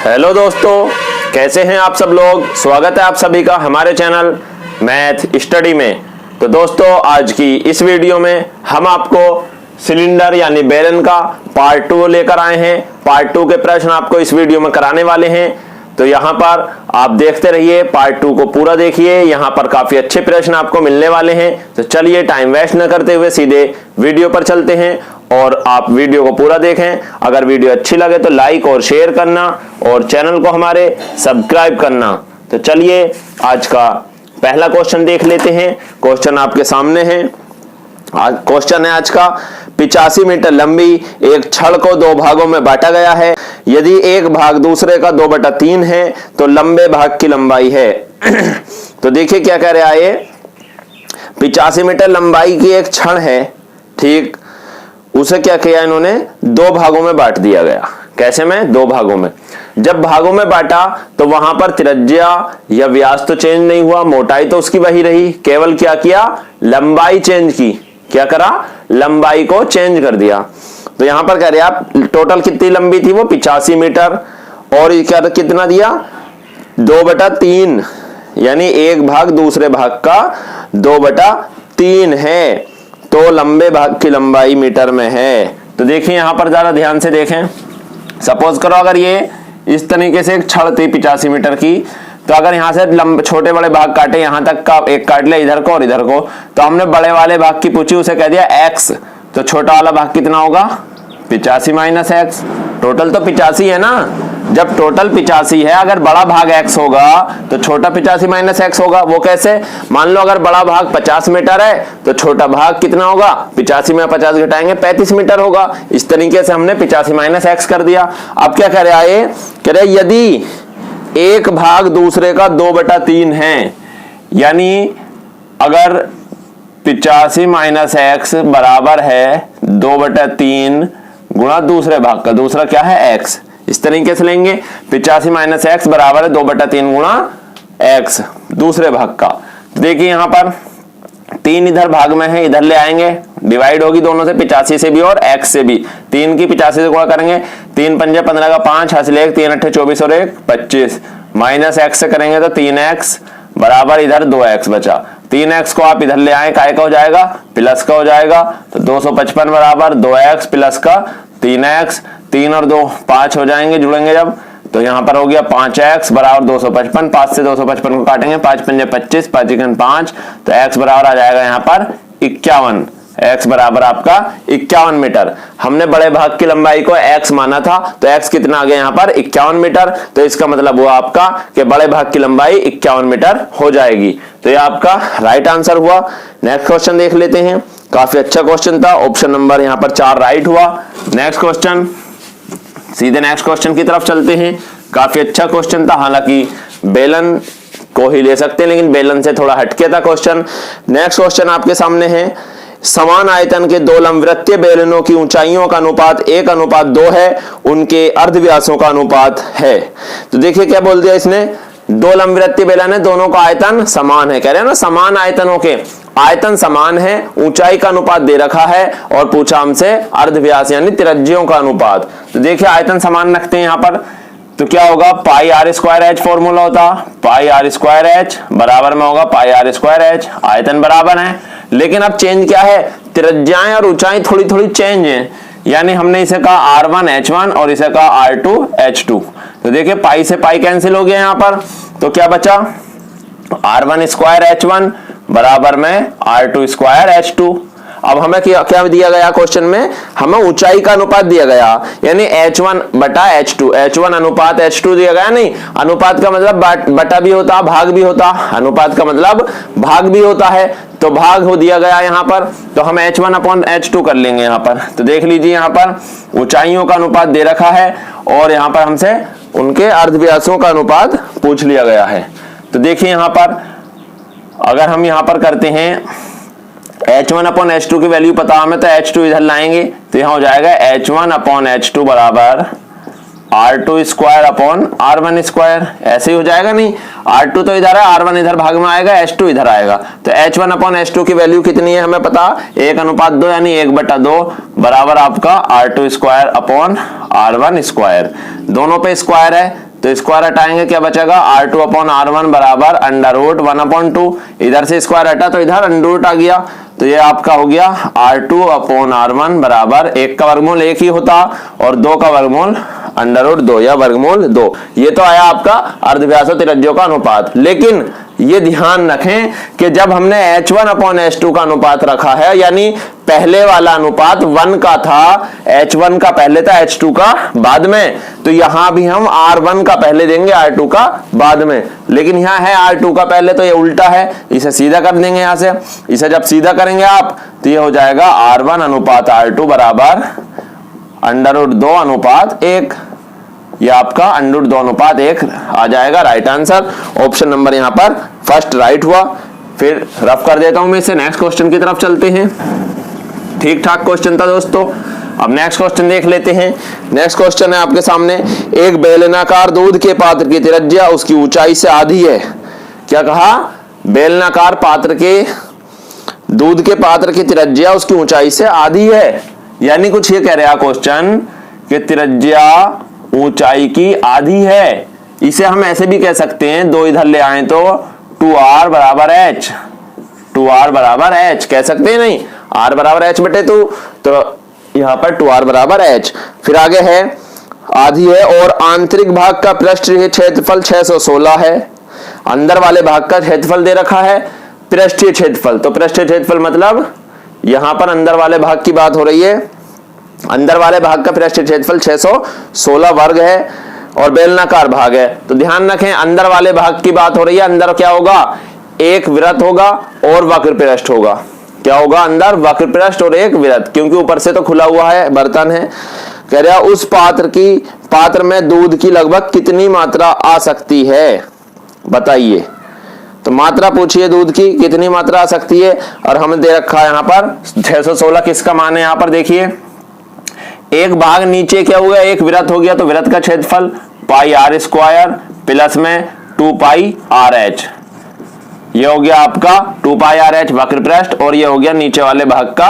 Hello दोस्तों, कैसे हैं आप सब लोग। स्वागत है आप सभी का हमारे चैनल मैथ स्टडी में। तो दोस्तों, आज की इस वीडियो में हम आपको सिलेंडर यानी बेलन का पार्ट 2 लेकर आए हैं। पार्ट 2 के प्रश्न आपको इस वीडियो में कराने वाले हैं। तो यहाँ पर आप देखते रहिए, पार्ट 2 को पूरा देखिए। यहाँ पर काफी अच्छे प्रश्न आपको मिलने वाले हैं। तो चलिए टाइम वेस्ट न करते हुए सीधे वीडियो पर चलते हैं और आप वीडियो को पूरा देखें। अगर वीडियो अच्छी लगे तो लाइक और शेयर करना और चैनल को हमारे सब्सक्राइब करना। तो चलिए आज का पहला क्वेश्चन देख लेते हैं। क्वेश्चन आपके सामने है। क्वेश्चन है आज का, 85 मीटर लंबी एक छड़ को 2 भागों में बांटा गया है। यदि एक भाग दूसरे का 2/3 है तो लंबे भाग की लंबाई है। तो देखिए क्या कह रहा है, 85 मीटर लंबाई की एक छड़ है, ठीक। उसे क्या किया इन्होंने, 2 भागों में बांट दिया गया। कैसे में, 2 भागों में। जब भागों में बांटा तो वहां पर त्रिज्या या व्यास तो चेंज नहीं हुआ, मोटाई तो उसकी वही रही। केवल क्या किया, लंबाई चेंज की। क्या करा, लंबाई को चेंज कर दिया। तो यहां पर कह रहे आप टोटल कितनी लंबी थी, वो 85 मीटर। और क्या कितना दिया, 2/3, यानी एक भाग दूसरे भाग का 2/3 है। तो लंबे भाग की लंबाई मीटर में है। तो देखिए यहां पर जरा ध्यान से देखें। सपोज करो अगर ये इस तरीके से एक छड़ थी 85 मीटर की, तो अगर यहां से छोटे बड़े भाग काटे, यहां तक का एक काट लिया, इधर को और इधर को, तो हमने बड़े वाले भाग की पूछी, उसे कह दिया x। तो छोटा वाला भाग कितना होगा, 85 - x। टोटल तो 85 है ना। जब टोटल 85 है, अगर बड़ा भाग x होगा तो छोटा 85 - x होगा। वो कैसे, मान लो अगर बड़ा भाग 50 मीटर है तो छोटा भाग कितना होगा, 85 में 50 घटाएंगे 35 मीटर होगा। इस तरीके से हमने 85 - x कर दिया। अब क्या कह रहा है, कह रहे यदि एक भाग दूसरे का 2/3 है, यानी अगर 85 - x बराबर है 2/3 गुणा दूसरे भाग का, दूसरा क्या है x। इस तरीके से लेंगे, 85 - x बराबर है 2/3 गुणा x दूसरे भाग का। देखिए यहां पर 3 इधर भाग में है, इधर ले आएंगे, डिवाइड होगी दोनों से, 85 से भी और x से भी। 3 की 85 से गुणा करेंगे, 3 पंजे 15 का 5 हासिल 1, 3 अट्ठे 24 और 1 25, माइनस x से करेंगे तो 3x बराबर इधर 2x बचा। 3x को आप इधर ले आए, काय का हो जाएगा, प्लस का हो जाएगा। तो 255 बराबर 2x प्लस का 3x, 3 और 2 5 हो जाएंगे जुड़ेंगे जब। तो यहां पर हो गया 5x बराबर 255, 5 से 255 को काटेंगे, 5 पंजे 25, 5 × 5, तो x बराबर आ जाएगा यहाँ पर 51। x बराबर आपका 51 मीटर। हमने बड़े भाग की लंबाई को x माना था, तो x कितना आ गया यहाँ पर 51 मीटर। तो इसका मतलब हुआ आपका कि बड़े भाग की लंबाई 51 मीटर हो जाएगी। तो ये आपका राइट आंसर हुआ। नेक्स्ट क्वेश्चन देख लेते हैं। काफी अच्छा क्वेश्चन था, ऑप्शन नंबर यहाँ पर 4 राइट हुआ। नेक्स्ट क्वेश्चन, सीधे नेक्स्ट क्वेश्चन की तरफ चलते हैं। काफी अच्छा क्वेश्चन था, हालांकि बेलन को ही ले सकते हैं, लेकिन बेलन से थोड़ा हटके था क्वेश्चन। नेक्स्ट क्वेश्चन आपके सामने है, समान आयतन के 2 लंबवृत्तीय बेलनों की ऊंचाइयों का अनुपात 1:2 है, उनके अर्धव्यासों का अनुपात है। तो देखिए क्या बोल दिया इसने, 2 लंबवृत्तीय बेलन है, दोनों का आयतन समान है। कह रहे हैं ना, समान आयतनों के आयतन समान है, ऊंचाई का अनुपात दे रखा है और पूछा हमसे अर्धव्यास यानी त्रिज्यों का अनुपात। तो देखिए आयतन समान रखते हैं यहाँ पर, तो क्या होगा, πr²h फॉर्मूला होता, πr²h बराबर में होगा πr²h। आयतन बराबर है, लेकिन अब चेंज क्या है, त्रिज्याएं और ऊंचाई थोड़ी थोड़ी चेंज है। यानी हमने इसे कहा r1h1 और इसे कहा r2h2। तो देखिए पाई से पाई कैंसिल हो गया यहाँ पर, तो क्या बचा, r1² बराबर में r2² अब हमें क्या दिया गया क्वेश्चन में, हमें ऊंचाई का अनुपात दिया गया, यानी h1/h2, h1 अनुपात h2 दिया गया। नहीं, अनुपात का मतलब बटा भी होता, भाग भी होता, अनुपात का मतलब भाग भी होता है, तो भाग हो दिया गया यहाँ पर। तो हम h1/h2 कर लेंगे यहाँ पर। तो देख लीजिए यहाँ पर ऊंचाइयों का अनुपात दे रखा है और यहाँ पर हमसे उनके अर्धव्यासों का अनुपात पूछ लिया गया है। तो देखिए यहाँ पर अगर हम यहाँ पर करते हैं, h1/h2 की वैल्यू पता हमें, तो h2 इधर लाएंगे, तो यहाँ हो जाएगा h1/h2 बराबर r2² ऐसे ही हो जाएगा। नहीं, r2 तो इधर है, r1 इधर भाग में आएगा, h2 इधर आएगा। तो h1/h2 की वैल्यू कितनी है हमें पता, 1:2 यानी 1/2 बराबर आपका r2² r1²। दोनों पे स्क्वायर है तो स्क्वायर हटाएंगे क्या बचेगा, R2 अपॉन R1 बराबर अंडर रूट 1/2। इधर से स्क्वायर हटा तो इधर अंडर रूट आ गया, तो ये आपका हो गया R2 अपॉन R1 बराबर 1 का वर्गमूल 1 ही होता और 2 का वर्गमूल अंडर रूट 2 या वर्गमूल 2। ये तो आया आपका अर्धव्यासों त्रिज्यों का अनुपात। लेकिन ये ध्यान रखें कि जब हमने H1 अपॉन H2 का अनुपात रखा है, यानी पहले वाला अनुपात 1 का था, H1 का पहले था, H2 का बाद में, तो यहां भी हम R1 का पहले देंगे, R2 का बाद में। लेकिन यहां है R2 का पहले, तो ये उल्टा है, इसे सीधा कर देंगे यहां से। इसे जब सीधा करेंगे आप तो ये हो जाएगा R1 अनुपात R2 बराबर अंडर रूट 2 अनुपात 1। ये आपका अंडर रूट 2 अनुपात 1 आ जाएगा राइट आंसर। ऑप्शन नंबर यहां पर फर्स्ट राइट हुआ। फिर रफ कर देता हूं मैं इसे, नेक्स्ट क्वेश्चन की तरफ चलते हैं। ठीक ठाक क्वेश्चन था दोस्तों। अब नेक्स्ट क्वेश्चन देख लेते हैं। नेक्स्ट क्वेश्चन है आपके सामने, एक बेलनाकार दूध के पात्र की त्रिज्या उसकी ऊंचाई से आधी है। क्या कहा, बेलनाकार पात्र के दूध के पात्र की त्रिज्या उसकी ऊंचाई से आधी है, यानी कुछ ये कह रहा क्वेश्चन कि त्रिज्या ऊंचाई की आधी है। इसे हम ऐसे भी कह सकते हैं, दो इधर ले आए तो 2r बराबर h, 2r बराबर h कह सकते हैं, नहीं r बराबर h बटे 2, तो यहां पर 2r बराबर h। फिर आगे है आधी है और आंतरिक भाग का पृष्ठीय क्षेत्रफल 616 है। अंदर वाले भाग का क्षेत्रफल दे रखा है पृष्ठीय क्षेत्रफल, तो पृष्ठीय क्षेत्रफल मतलब यहां पर अंदर वाले भाग की बात हो रही है। अंदर वाले भाग का पृष्ठीय क्षेत्रफल 616 वर्ग है और बेलनाकार भाग है, तो ध्यान रखें अंदर वाले भाग की बात हो रही है। अंदर क्या होगा, एक वृत्त होगा और वक्र पृष्ठ होगा। क्या होगा, अंदर वक्र पृष्ठ और एक वृत्त, क्योंकि ऊपर से तो खुला हुआ है, बर्तन है। कह रहा उस पात्र में दूध की लगभग कितनी मात्रा आ सकती है, बताइए। तो मात्रा पूछिए दूध की कितनी मात्रा आ सकती है, और हमें दे रखा है यहाँ पर 616। किसका मान है यहाँ पर देखिए, एक भाग नीचे क्या हो गया, एक वृत्त हो गया, तो वृत्त का क्षेत्रफल पाई r स्क्वायर प्लस में 2 पाई RH। ये हो गया आपका 2 पाई RH वक्र पृष्ठ, और ये हो गया नीचे वाले भाग का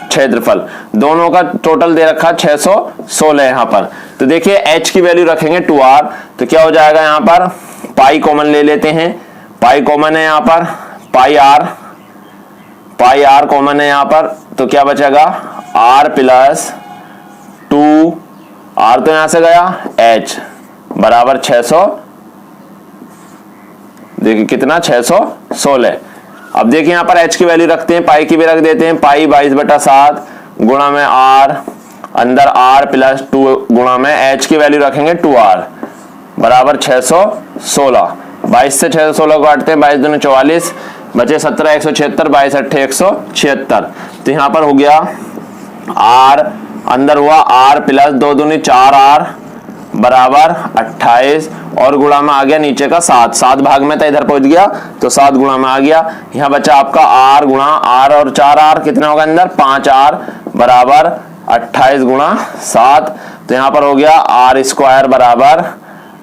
क्षेत्रफल। दोनों का टोटल दे रखा 616 यहाँ पर। तो देखिए h की वैल्यू रखेंगे 2r, तो क्या हो जाएगा यहाँ पर, पाई कॉमन ले लेते हैं, पाई कॉमन है यहाँ पर, पाई r कॉमन है यहाँ पर, तो क्या बचेगा r प्लस 2r, तो यहां से गया h बराबर 600, देखिए कितना 616। अब देखिए यहां पर h की वैल्यू रखते हैं, पाई की भी रख देते हैं, पाई 22/7 गुणा में r, अंदर r प्लस 2 गुणा में h की वैल्यू रखेंगे 2r बराबर 616। 22 से 616 को काटते हैं, 22 दूनी 44, बचे 17 176, 22 अट्ठे 176। तो यहां पर हो गया r, अंदर हुआ r प्लस 2 दूनी 4r बराबर 28, और गुणा में आ गया नीचे का 7 भाग में था, इधर पहुंच गया तो 7 गुणा में आ गया। यहाँ बचा आपका r गुणा r और 4r, कितना होगा अंदर 5r बराबर 28 गुणा 7। तो यहाँ पर हो गया r स्क्वायर बराबर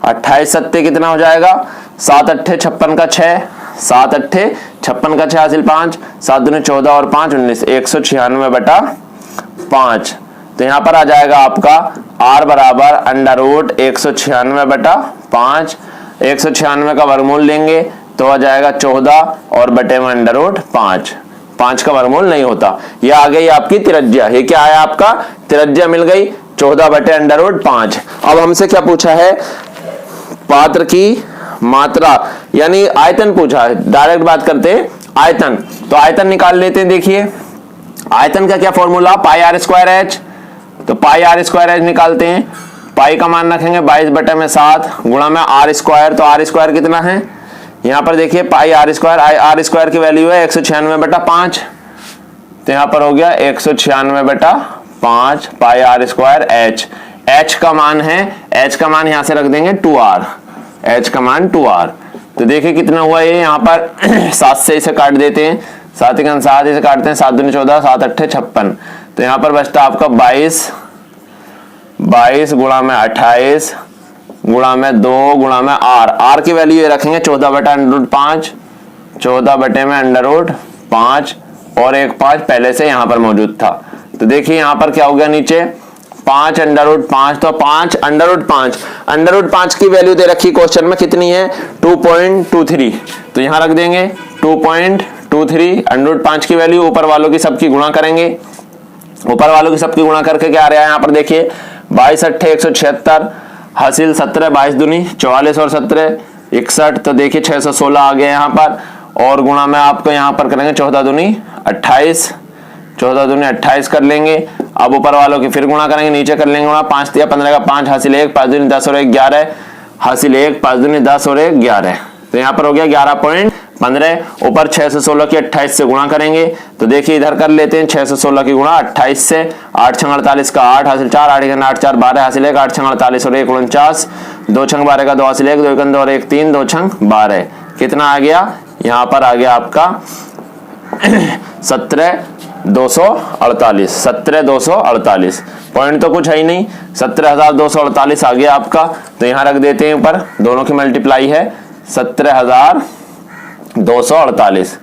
28 सत्ते कितना हो जाएगा, 7 अट्ठे 56 का 6, 7 अट्ठे 56 का 6 हासिल 5, 7 दूनी 14 और 5 19, 196/5। तो यहां पर आ जाएगा आपका r बराबर अंडर रूट 196/5। 196 का वर्गमूल लेंगे तो आ जाएगा 14 और बटे में अंडर रूट 5। 5 का वर्गमूल नहीं होता। यह आ गई आपकी त्रिज्या। ये क्या है आपका, त्रिज्या मिल गई 14 बटे अंडर रूट 5। अब हमसे क्या पूछा है, पात्र की मात्रा यानी आयतन पूछा है। डायरेक्ट बात करते हैं आयतन, तो आयतन निकाल लेते हैं। देखिए आयतन का क्या फॉर्मूला, पाई r स्क्वायर h, तो पाई r स्क्वायर h निकालते हैं। पाई का मान रखेंगे 22/7 गुणा में r स्क्वायर, तो r स्क्वायर कितना है यहाँ पर देखिए, पाई r स्क्वायर की वैल्यू है 196/5, तो यहाँ पर हो गया 196/5 पाई r स्क्वायर h। h का मान है, h का मान यहाँ से रख देंगे 2r, h का मान 2r। तो देखिए कितना हुआ ये, यहाँ पर 7 से इसे काट देते हैं, 7 इसे काटते हैं, 7 दूनी 14, 7 अट्ठे 56। तो यहाँ पर बचता आपका 22 गुणा में 28 गुणा में 2 गुणा में r की वैल्यू ये रखेंगे 14/5, 14 बटे में अंडर रूट 5 और एक 5 पहले से यहाँ पर मौजूद था। तो देखिए यहाँ पर क्या हो गया, नीचे 5 √5, तो 5 √5, √5 की वैल्यू दे रखी क्वेश्चन में कितनी है 2.23, तो यहां रख देंगे 2.23 √5 की वैल्यू, ऊपर वालों की सबकी गुणा करेंगे, ऊपर वालों की सबकी गुणा करके क्या आ रहा है यहाँ पर देखिए 22 8 176, हासिल 17 22 दूनी 44 और 17 61, तो देखिए 616 आ गया यहाँ पर, और गुणा में आपको यहाँ पर करेंगे 14 दूनी 28, 14 दूनी 28 कर लेंगे। अब ऊपर वालों की फिर गुणा करेंगे, नीचे कर लेंगे गुणा, 5 दिया 15 का 5, हासिल 1 5 दूनी 10 और 1 11, हासिल 1 5 दूनी 10 और 1 11, तो यहाँ पर हो गया 11.15। ऊपर 616 की 28 से गुणा करेंगे, तो देखिए इधर कर लेते हैं 616 की गुणा 28 से, 8 छंग 48 का 8, हासिल 4 8 8 4 12, हासिल 1 8 छंग 48 और 1 49, 2 छंग 12 का 2 हासिल 1 2 1 2 और 1 3, 2 छंग 12, कितना आ गया यहाँ पर आ गया आपका 17,248, 17,248, पॉइंट तो कुछ है ही नहीं, 17,248 आ गया आपका, तो यहाँ रख देते हैं ऊपर, दोनों की मल्टीप्लाई है 17,248,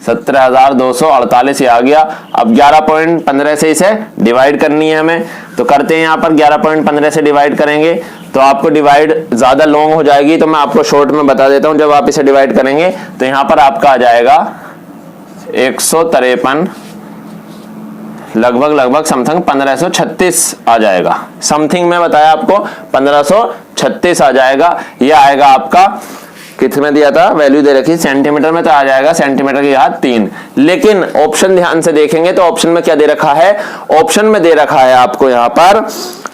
17,248 ये आ गया। अब 11.15 से इसे डिवाइड करनी है हमें, तो करते हैं यहाँ पर 11.15 से डिवाइड करेंगे तो आपको डिवाइड ज्यादा लॉन्ग हो जाएगी, तो मैं आपको शॉर्ट में बता देता हूं। जब आप इसे डिवाइड करेंगे तो यहाँ पर आपका आ जाएगा 153, लगभग समथिंग 1536 आ जाएगा, समथिंग में बताया आपको 1536 आ जाएगा। ये आएगा आपका कितने दिया था, वैल्यू दे रखी सेंटीमीटर में, तो आ जाएगा सेंटीमीटर की घात 3। लेकिन ऑप्शन ध्यान से देखेंगे तो ऑप्शन में क्या दे रखा है, ऑप्शन में दे रखा है आपको यहाँ पर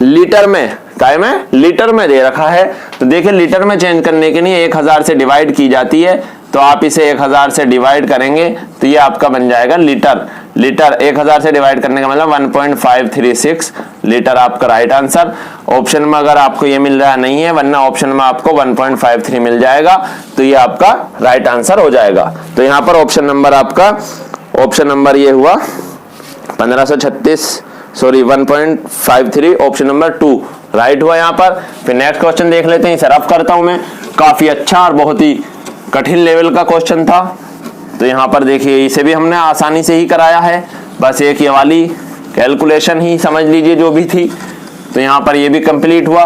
लीटर में, काय में लीटर में दे रखा है। तो देखिए लीटर में चेंज करने के लिए 1000 से डिवाइड की जाती है, तो आप इसे 1000 से डिवाइड करेंगे तो ये आपका बन जाएगा लीटर। लीटर 1000 से डिवाइड करने का मतलब 1.536 लीटर आपका राइट आंसर। ऑप्शन में अगर आपको ये मिल रहा नहीं है, वरना ऑप्शन में आपको 1.53 मिल जाएगा, तो ये आपका राइट आंसर हो जाएगा। तो यहाँ पर ऑप्शन नंबर आपका, ऑप्शन नंबर ये हुआ 153 ऑप्शन नंबर 2 राइट हुआ यहाँ पर। फिर नेक्स्ट क्वेश्चन देख लेते हैं, इसे रफ करता हूं मैं, काफी अच्छा और बहुत ही कठिन लेवल का क्वेश्चन था। तो यहाँ पर देखिए इसे भी हमने आसानी से ही कराया है, बस एक ये वाली कैलकुलेशन ही समझ लीजिए जो भी थी। तो यहाँ पर ये भी कंप्लीट हुआ।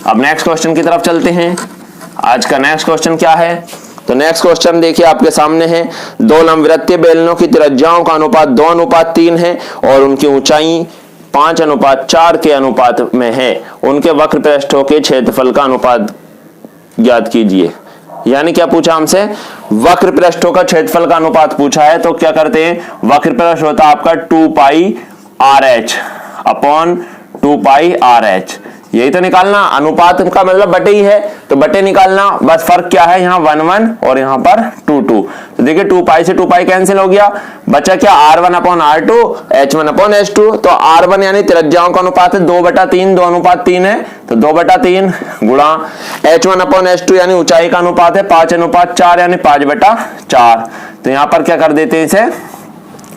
अब नेक्स्ट क्वेश्चन की तरफ चलते हैं। आज का नेक्स्ट क्वेश्चन क्या है, तो नेक्स्ट क्वेश्चन देखिए आपके सामने है, दो लंबवृत्तीय बेलनों की त्रिज्याओं का अनुपात 2:3 है और उनकी ऊंचाई 5:4 के अनुपात में है। उनके वक्र पृष्ठों के क्षेत्रफल का अनुपात ज्ञात कीजिए। यानी क्या पूछा हमसे, वक्र पृष्ठों का क्षेत्रफल का अनुपात पूछा है। तो क्या करते हैं, वक्र पृष्ठ होता है आपका 2πRh अपॉन 2πRh, यही तो निकालना। अनुपात का मतलब बटे ही है, तो बटे निकालना, बस फर्क क्या है, यहाँ 1 1 और यहाँ पर 2 2। तो देखिए 2π से 2π कैंसिल हो गया, बचा क्या R1 upon R2 H1 upon H2। तो R1 यानी त्रिज्याओं का अनुपात है 2/3, 2:3 है, तो 2/3 गुणा H1 अपॉन H2 यानी ऊंचाई का अनुपात है 5:4 यानी 5/4। तो यहाँ पर क्या कर देते हैं, इसे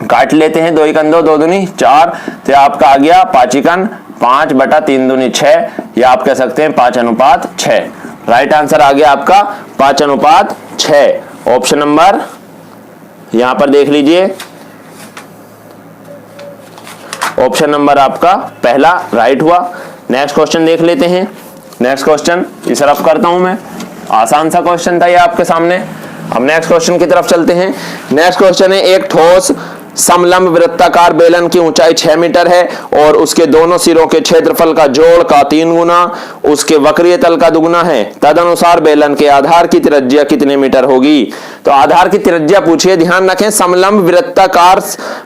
काट लेते हैं, 2 1 2 2 दूनी 4, तो आपका आ गया 5 1 5/3 दूनी 6, या आप कह सकते हैं 5:6। राइट आंसर आ गया आपका 5:6। ऑप्शन नंबर यहां पर देख लीजिए, ऑप्शन नंबर आपका पहला राइट हुआ। नेक्स्ट क्वेश्चन देख लेते हैं। नेक्स्ट क्वेश्चन इस तरफ करता हूं मैं, आसान सा क्वेश्चन था ये आपके सामने। अब नेक्स्ट क्वेश्चन की तरफ चलते हैं। नेक्स्ट क्वेश्चन है, एक ठोस समलंब वृत्ताकार बेलन की ऊंचाई 6 मीटर है और उसके दोनों सिरों के क्षेत्रफल का जोड़ का 3 गुना उसके वक्रीय तल का दुगुना है। तदनुसार बेलन के आधार की त्रिज्या कितने मीटर होगी। तो आधार की त्रिज्या पूछिए, ध्यान रखें समलंब वृत्ताकार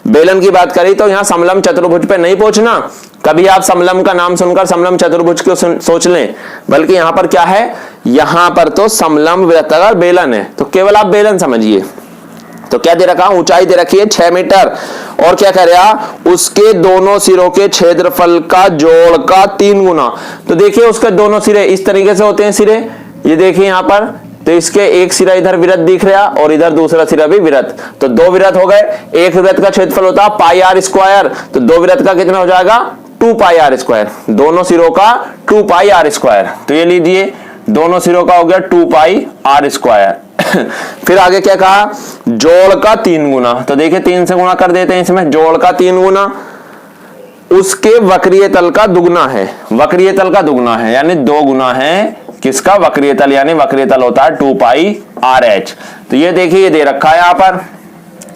बेलन की बात करी तो यहाँ समलंब चतुर्भुज पे नहीं पहुंचना। कभी आप समलंब का नाम सुनकर समलंब चतुर्भुज को सोच लें, बल्कि यहाँ पर क्या है, यहाँ पर तो समलंब वृत्ताकार बेलन है, तो केवल आप बेलन समझिए। तो क्या दे रखा, ऊंचाई दे रखी है 6 मीटर और क्या कह रहा, उसके दोनों सिरों के क्षेत्रफल का जोड़ का 3 गुना। तो देखिए उसके दोनों सिरे इस तरीके से होते हैं सिरे, ये देखिए यहाँ पर, तो इसके एक सिरा इधर वृत्त दिख रहा और इधर दूसरा सिरा भी वृत्त, तो 2 वृत्त हो गए। एक वृत्त का क्षेत्रफल होता है πr², तो 2 वृत्त का कितना हो जाएगा 2πr², दोनों सिरों का 2πr²। तो ये लीजिए दोनों सिरों का हो गया 2πr²। फिर आगे क्या कहा, जोड़ का 3 गुना। तो देखिए 3 से गुणा कर देते हैं इसमें, जोड़ का 3 गुना उसके वक्रीय तल का दुगना है। वक्रीय तल का दुगना है यानी 2 गुना है किसका? वक्रीय तल, यानी वक्रीय तल होता है 2 पाई RH। तो ये देखिए ये दे रखा है यहां पर,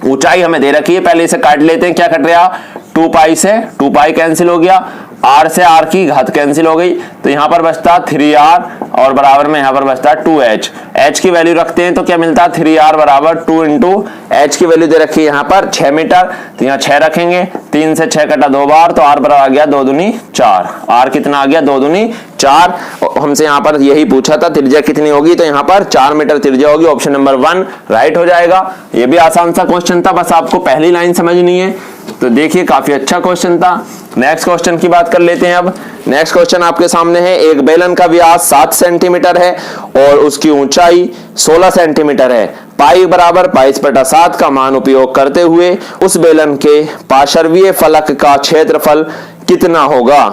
ऊंचाई हमें दे रखी है, पहले इसे काट लेते हैं। क्या कट रहा? 2 पाई से 2 पाई कैंसिल हो गया, R से R की घात कैंसिल हो गई, तो यहां पर बचता 3R और बराबर में यहां पर बचता 2H। H की वैल्यू रखते हैं तो क्या मिलता है? 3R बराबर 2 इंटू H की वैल्यू दे रखी है यहां पर 6 मीटर, तो यहां 6 रखेंगे, 3 से 6 कटा 2 बार, तो R बराबर आ गया 2 दूनी 4। R कितना आ गया? 2 दूनी 4। हमसे यहां पर यही पूछा था त्रिज्या कितनी होगी, तो यहां पर 4 मीटर त्रिज्या होगी। ऑप्शन नंबर 1 राइट हो जाएगा। ये भी आसान सा क्वेश्चन था, बस आपको पहली लाइन समझनी है। तो देखिए काफी अच्छा क्वेश्चन था। नेक्स्ट क्वेश्चन की बात कर लेते हैं। अब नेक्स्ट क्वेश्चन आपके सामने है। एक बेलन का व्यास 7 सेंटीमीटर है और उसकी ऊंचाई 16 सेंटीमीटर है। पाई बराबर 22/7 का मान उपयोग करते हुए उस बेलन के पार्श्वीय फलक का क्षेत्रफल कितना होगा?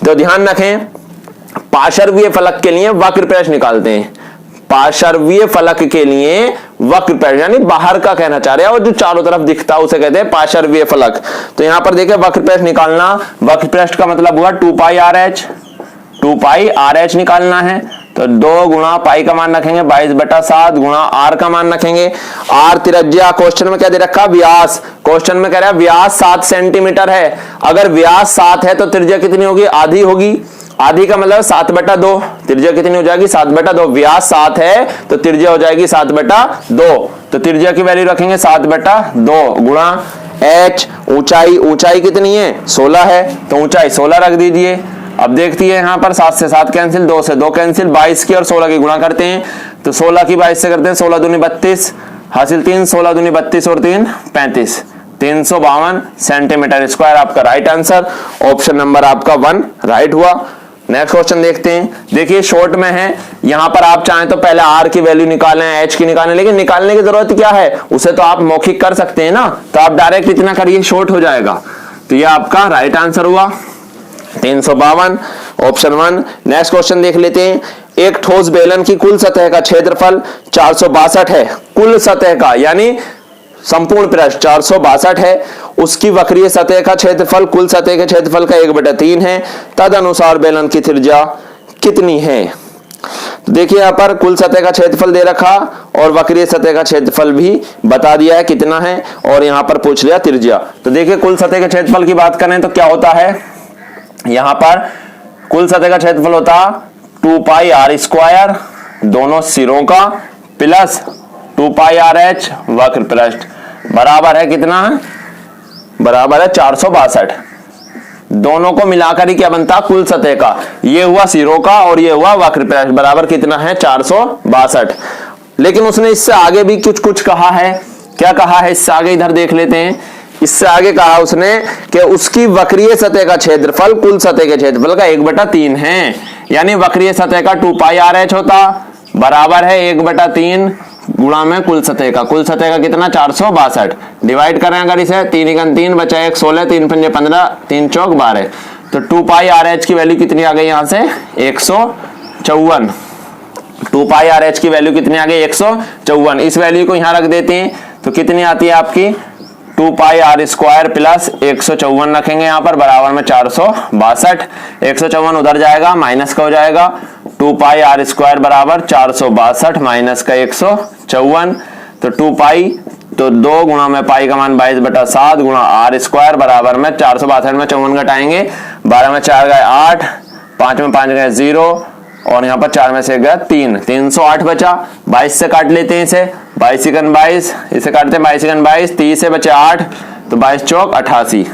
तो ध्यान रखें, पार्श्वीय फलक के लिए वक्र प्रश्न निकालते हैं। पार्श्वीय फलक के लिए वक्र प्रश्न यानी बाहर का कहना चाह रहे हैं और जो चारों तरफ दिखता है उसे कहते हैं पार्श्वीय फलक। तो यहां पर देखिए वक्र प्रश्न निकालना, वक्र प्रश्न का मतलब हुआ 2 पाई RH, 2 पाई RH निकालना है। तो 2 गुणा पाई का मान रखेंगे 22/7 गुणा R का मान रखेंगे। R त्रिज्या, क्वेश्चन में क्या दे रखा? व्यास। क्वेश्चन में कह रहा है व्यास 7 सेंटीमीटर है। अगर व्यास 7 है तो त्रिज्या कितनी होगी? आधी होगी। आधी का मतलब 7/2। त्रिज्या कितनी हो जाएगी? 7/2। व्यास 7 है तो त्रिज्या हो जाएगी 7/2। तो त्रिज्या की वैल्यू रखेंगे 7/2 गुणा H। ऊंचाई कितनी है? 16 है, तो ऊंचाई 16 रख दीजिए। अब देखती है यहाँ पर 7 से 7 कैंसिल, 2 से 2 कैंसिल, 22 की और 16 की गुणा करते हैं, तो 16 की 22 से करते हैं, 16 दूनी 32 हासिल 3, 16 दूनी 32 और 3 35, 352 सेंटीमीटर स्क्वायर आपका राइट आंसर। ऑप्शन नंबर आपका 1 राइट हुआ। नेक्स्ट क्वेश्चन देखते हैं। देखिए शॉर्ट में है, यहां पर आप चाहें तो पहले R की वैल्यू निकालें, H की निकालें, लेकिन निकालने की जरूरत क्या है? उसे तो आप मौखिक कर सकते हैं ना, तो आप डायरेक्ट इतना करिए, शॉर्ट हो जाएगा। तो ये आपका राइट आंसर हुआ 352, ऑप्शन 1। नेक्स्ट क्वेश्चन देख लेते हैं। एक ठोस बेलन की कुल सतह का क्षेत्रफल 462 है। कुल सतह का यानी संपूर्ण पृष्ठ 462 है। उसकी वक्रीय सतह का क्षेत्रफल कुल सतह के क्षेत्रफल का 1/3 है। तद अनुसार बेलन की त्रिज्या कितनी है? तो देखिए यहाँ पर कुल सतह का क्षेत्रफल दे रखा और वक्रीय सतह का क्षेत्रफल भी बता दिया है कितना है, और यहाँ पर पूछ लिया त्रिज्या। तो देखिए कुल सतह के क्षेत्रफल की बात करें तो क्या होता है, यहाँ पर कुल सतह का क्षेत्रफल होता 2 पाई R² दोनों सिरों का प्लस 2 पाई RH वक्र पृष्ठ बराबर है कितना? बराबर है 462। दोनों को मिलाकर ही क्या बनता? कुल सतह का। ये हुआ सिरों का और ये हुआ वक्र पृष्ठ, बराबर कितना है? 462। लेकिन उसने इससे आगे भी कुछ कहा है। क्या कहा है इससे आगे? इधर देख लेते हैं। इससे आगे कहा उसने कि उसकी वक्रीय सतह का क्षेत्रफल कुल सतह के क्षेत्रफल का 1/3 है। यानी वक्रीय सतह का 2 पाई RH होता बराबर है 1/3 गुणा में कुल सतह का। कुल सतह का कितना? 462। डिवाइड करें अगर इसे, 3 × 3 बचा 1 16, 3 × 5 15, 3 × 4 12, तो 2 पाई RH की वैल्यू कितनी आ गई यहाँ से? 154। 2 पाई RH की वैल्यू कितनी आ गई? 154। इस वैल्यू को यहाँ रख देते हैं तो कितनी आती है आपकी? 2 पाई R² प्लस 154 रखेंगे यहाँ पर बराबर में 462। 154 उधर जाएगा, माइनस का हो जाएगा। 2 पाई R² बराबर 462 माइनस का 154, तो 2 पाई, तो 2 गुणा में पाई का मान 22/7 गुणा R² बराबर में 462 में 54 घटाएंगे, 12 में 4 गए 8, 5 में 5 गए 0 और यहाँ पर 4 में से गया 3, 308 बचा। 22 से काट लेते हैं इसे, 22 × 22, इसे काटते हैं 22 × 22, 30 से बचे 8, तो 22 चौक 88।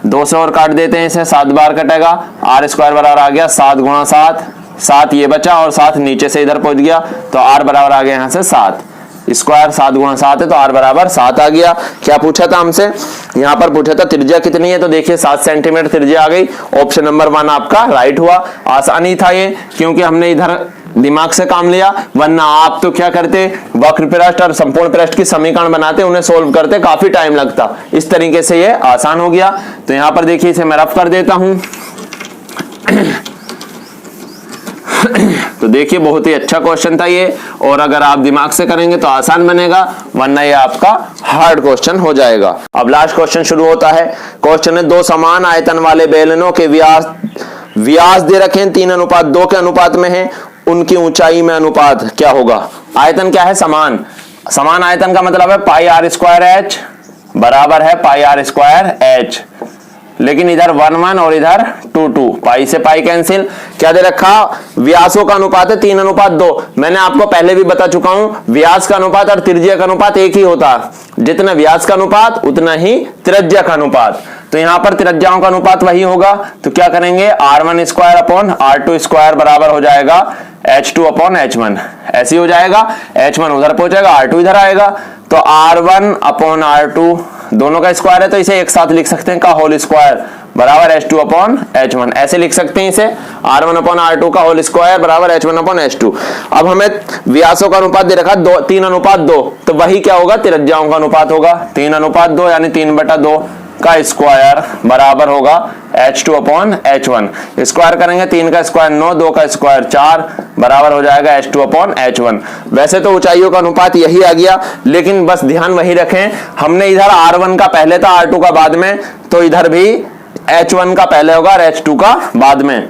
2 से और काट देते हैं इसे, 7 बार कटेगा। R² बराबर आ गया 7 × 7, 7 ये बचा और 7 नीचे से इधर पहुंच गया, तो R बराबर आ गया यहाँ से 7। स्क्वायर 7 × 7 है तो R बराबर 7 आ गया। क्या पूछा था हमसे? यहाँ पर पूछा था त्रिज्या कितनी है, तो देखिए 7 सेंटीमीटर त्रिज्या आ गई। ऑप्शन नंबर 1 आपका राइट हुआ। आसानी था ये, क्योंकि हमने इधर दिमाग से काम लिया, वरना आप तो क्या करते, वक्र पृष्ठ और संपूर्ण पृष्ठ की समीकरण बनाते, उन्हें सोल्व करते काफी टाइम लगता। इस तरीके से ये आसान हो गया। तो यहाँ पर देखिए इसे मैं रफ कर देता हूं। तो देखिए बहुत ही अच्छा क्वेश्चन था ये, और अगर आप दिमाग से करेंगे तो आसान बनेगा, वरना ये आपका हार्ड क्वेश्चन हो जाएगा। अब लास्ट क्वेश्चन शुरू होता है। क्वेश्चन है, दो समान आयतन वाले बेलनों के व्यास दे रखे हैं 3:2 के अनुपात में है, उनकी ऊंचाई में अनुपात क्या होगा? आयतन क्या है? समान। समान आयतन का मतलब है पाई आर स्क्वायर एच बराबर है पाई आर स्क्वायर एच, लेकिन इधर 1 1 और इधर 2 2, पाई से पाई कैंसिल। क्या दे रखा? व्यासों का अनुपात है 3:2। मैंने आपको पहले भी बता चुका हूं, व्यास का अनुपात और त्रिज्या का अनुपात एक ही होता है। जितना व्यास का अनुपात उतना ही त्रिज्या का अनुपात। तो यहां पर त्रिज्याओं का अनुपात वही होगा, तो क्या करेंगे? r1 square upon r2 square बराबर हो जाएगा h2 अपॉन h1। ऐसे ही हो जाएगा, h1 उधर पहुंचेगा, r2 इधर आएगा, तो r1 अपॉन r2 दोनों का स्क्वायर है, तो इसे एक साथ लिख सकते हैं का होल स्क्वायर बराबर h2 अपॉन h1। ऐसे लिख सकते हैं इसे, r1 अपॉन r2 का होल स्क्वायर बराबर h1 अपॉन h2। अब हमें व्यासों का अनुपात दे रखा 3:2, तो वही क्या होगा? त्रिज्याओं का अनुपात होगा। 3:2 यानी 3/2 का स्क्वायर बराबर होगा h2 अपॉन h1। स्क्वायर करेंगे, 3 का स्क्वायर 9, 2 का स्क्वायर 4 बराबर हो जाएगा h2 अपॉन h1। वैसे तो ऊंचाइयों का अनुपात यही आ गया, लेकिन बस ध्यान वही रखें, हमने इधर r1 का पहले था r2 का बाद में, तो इधर भी h1 का पहले होगा और h2 का बाद में।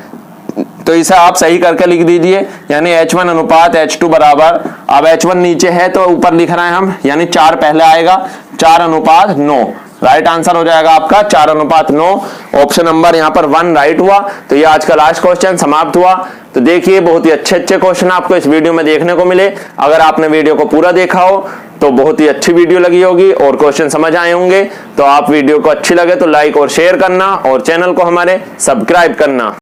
तो इसे आप सही करके लिख दीजिए, यानी h1 अनुपात h2 बराबर, अब h1 नीचे है तो ऊपर लिख रहे हैं हम, यानी 4 पहले आएगा, 4:9। राइट आंसर हो जाएगा आपका 4:9। ऑप्शन नंबर यहाँ पर 1 राइट हुआ। तो ये आज का लास्ट क्वेश्चन समाप्त हुआ। तो देखिए बहुत ही अच्छे क्वेश्चन आपको इस वीडियो में देखने को मिले। अगर आपने वीडियो को पूरा देखा हो तो बहुत ही अच्छी वीडियो लगी होगी और क्वेश्चन समझ आए होंगे। तो आप वीडियो को अच्छी लगे तो लाइक और शेयर करना और चैनल को हमारे सब्सक्राइब करना।